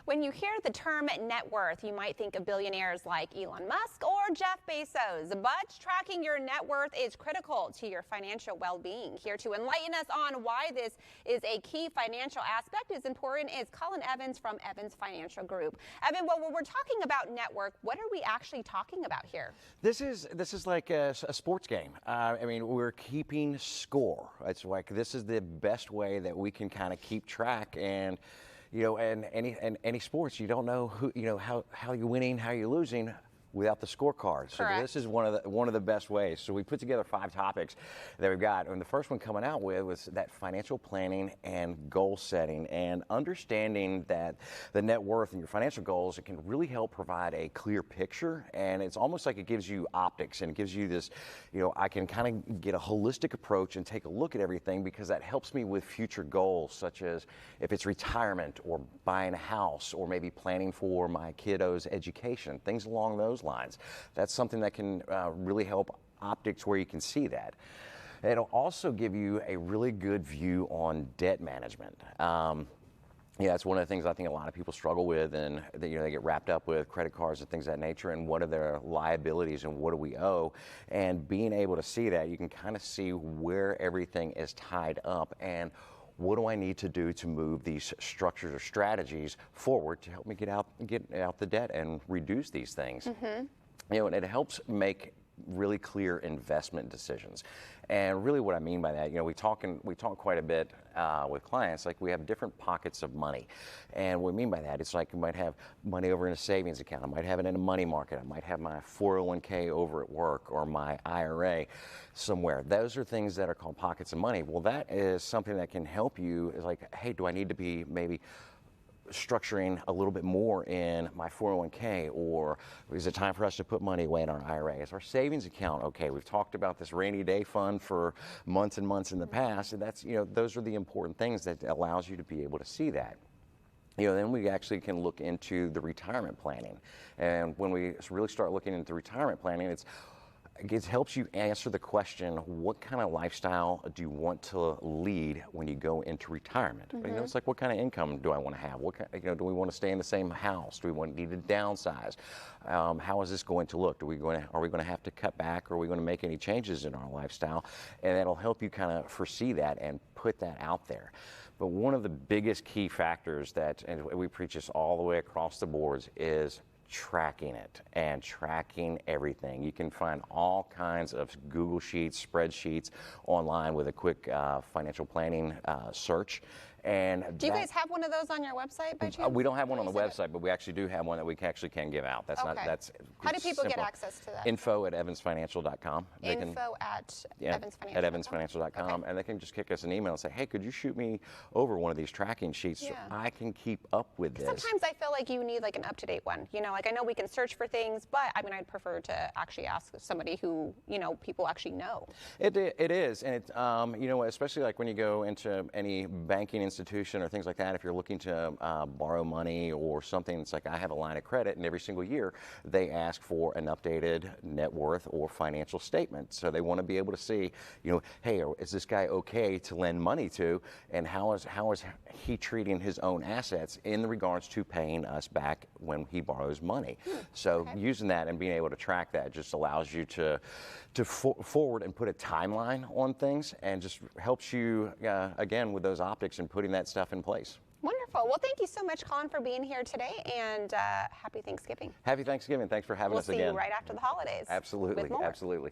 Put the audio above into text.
When you hear the term net worth, you might think of billionaires like Elon Musk or Jeff Bezos, but tracking your net worth is critical to your financial well-being. Here to enlighten us on why this is a key financial aspect is important is Colin Evans from Evans Financial Group. Evan, well, when we're talking about net worth, what are we actually talking about here? This is like a sports game. I mean, we're keeping score. It's like this is the best way that we can kind of keep track. And and any sports, you don't know who, how you're winning, how you're losing without the scorecard. So Correct. This is one of the best ways. So we put together 5 topics that we've got, and the first one coming out with was that financial planning and goal setting, and understanding that the net worth and your financial goals, it can really help provide a clear picture, and it's almost like it gives you optics, and it gives you this, I can kind of get a holistic approach and take a look at everything, because that helps me with future goals, such as if it's retirement or buying a house or maybe planning for my kiddos' education, things along those lines. That's something that can really help optics where you can see that. It'll also give you a really good view on debt management. That's one of the things I think a lot of people struggle with, and they get wrapped up with credit cards and things of that nature, and what are their liabilities and what do we owe. And being able to see that, you can kind of see where everything is tied up and what do I need to do to move these structures or strategies forward to help me get out the debt and reduce these things. Mm-hmm. And it helps make really clear investment decisions. And really what I mean by that, we talk quite a bit with clients, like we have different pockets of money. And what we mean by that, it's like you might have money over in a savings account, I might have it in a money market, I might have my 401k over at work or my IRA somewhere. Those are things that are called pockets of money. Well, that is something that can help you, is like, hey, do I need to be maybe structuring a little bit more in my 401k, or is it time for us to put money away in our IRA? Is our savings account okay? We've talked about this rainy day fund for months and months in the past, and that's, those are the important things that allows you to be able to see that. Then we actually can look into the retirement planning. And when we really start looking into retirement planning, it helps you answer the question, what kind of lifestyle do you want to lead when you go into retirement? Mm-hmm. It's like, what kind of income do I want to have? What kind, do we want to stay in the same house? Do we need to downsize? How is this going to look? Are we going to have to cut back? Or are we going to make any changes in our lifestyle? And that'll help you kind of foresee that and put that out there. But one of the biggest key factors and we preach this all the way across the boards, is tracking it and tracking everything. You can find all kinds of Google Sheets, spreadsheets online with a quick financial planning search. And do you guys have one of those on your website by chance? We don't have one on the website, but we actually do have one that we actually can give out. That's okay. How do people get access to that? Info@evansfinancial.com. Evansfinancial.com. Okay. And they can just kick us an email and say, hey, could you shoot me over one of these tracking sheets so I can keep up with this? Sometimes I feel like you need like an up-to-date one. Like I know we can search for things, but I mean, I'd prefer to actually ask somebody who, people actually know. It is. And it, especially like when you go into any banking institution or things like that, if you're looking to borrow money or something, it's like I have a line of credit, and every single year they ask for an updated net worth or financial statement. So they want to be able to see, hey, is this guy okay to lend money to, and how is he treating his own assets in regards to paying us back when he borrows money. So using that and being able to track that just allows you to forward and put a timeline on things, and just helps you again with those optics and putting that stuff in place. Wonderful. Well, thank you so much, Colin, for being here today, and happy Thanksgiving. Happy Thanksgiving. Thanks for having us again. We'll see you right after the holidays. Absolutely. Absolutely.